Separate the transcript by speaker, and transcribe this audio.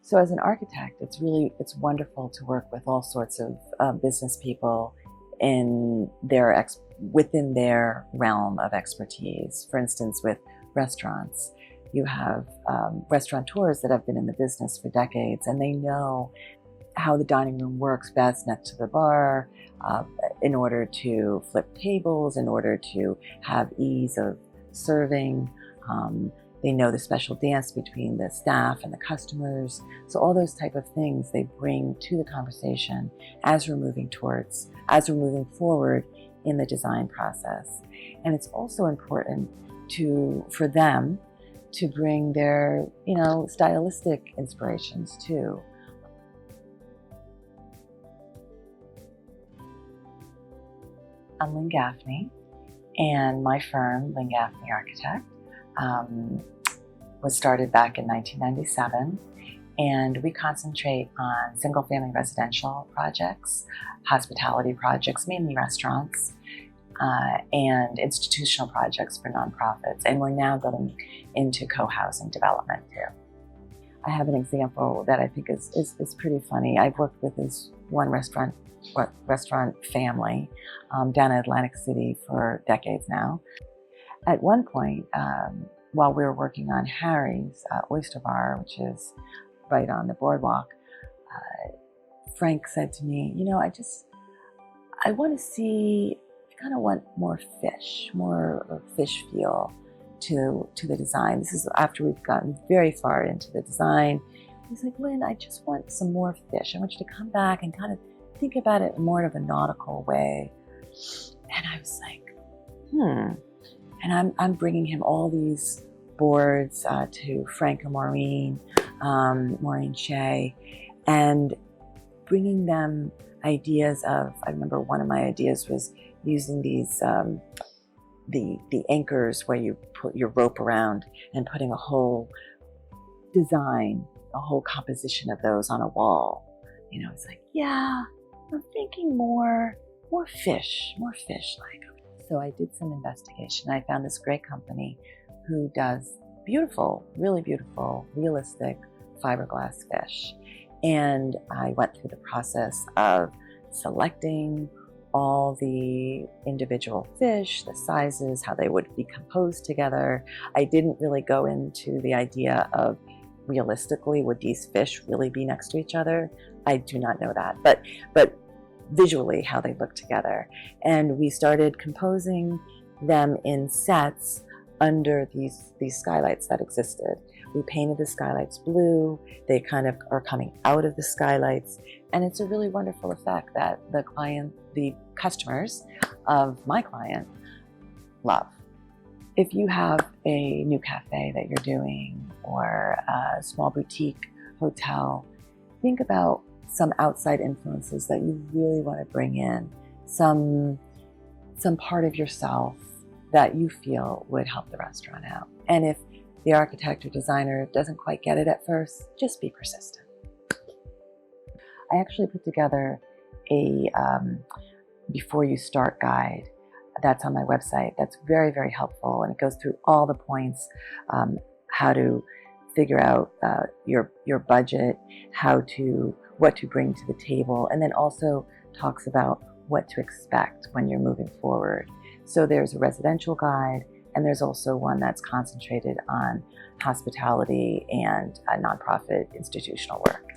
Speaker 1: So as an architect, it's wonderful to work with all sorts of business people in within their realm of expertise. For instance, with restaurants, you have restaurateurs that have been in the business for decades, and they know how the dining room works best next to the bar, in order to flip tables, in order to have ease of serving. They know the special dance between the staff and the customers. So all those type of things they bring to the conversation as we're moving forward in the design process. And it's also important for them to bring their, stylistic inspirations too. I'm Lynn Gaffney, and my firm, Lynn Gaffney Architect, was started back in 1997, and we concentrate on single-family residential projects, hospitality projects, mainly restaurants, and institutional projects for nonprofits. And we're now going into co-housing development too. I have an example that I think is pretty funny. I've worked with this one restaurant family down in Atlantic City for decades now. At one point, while we were working on Harry's Oyster Bar, which is right on the boardwalk, Frank said to me, I want to see, I kind of want more fish feel to the design. This is after we've gotten very far into the design. He's like, Lynn, I just want some more fish. I want you to come back and kind of think about it more of a nautical way. And I was like, And I'm bringing him all these boards to Frank and Maureen Shea, and bringing them ideas of, I remember one of my ideas was using these, the anchors where you put your rope around and putting a whole design, a whole composition of those on a wall. It's like, yeah, I'm thinking more fish like. So I did some investigation. I found this great company who does beautiful, really beautiful, realistic fiberglass fish. And I went through the process of selecting all the individual fish, the sizes, how they would be composed together. I didn't really go into the idea of realistically, would these fish really be next to each other? I do not know that, but visually how they look together. And we started composing them in sets under these skylights that existed. We painted the skylights blue. They kind of are coming out of the skylights. And it's a really wonderful effect that the customers of my client love. If you have a new cafe that you're doing or a small boutique hotel, think about some outside influences that you really want to bring in, some part of yourself that you feel would help the restaurant out. And if the architect or designer doesn't quite get it at first, just be persistent. I actually put together a before you start guide that's on my website. That's very, very helpful, and it goes through all the points, how to figure out your budget, what to bring to the table, and then also talks about what to expect when you're moving forward. So there's a residential guide, and there's also one that's concentrated on hospitality and nonprofit institutional work.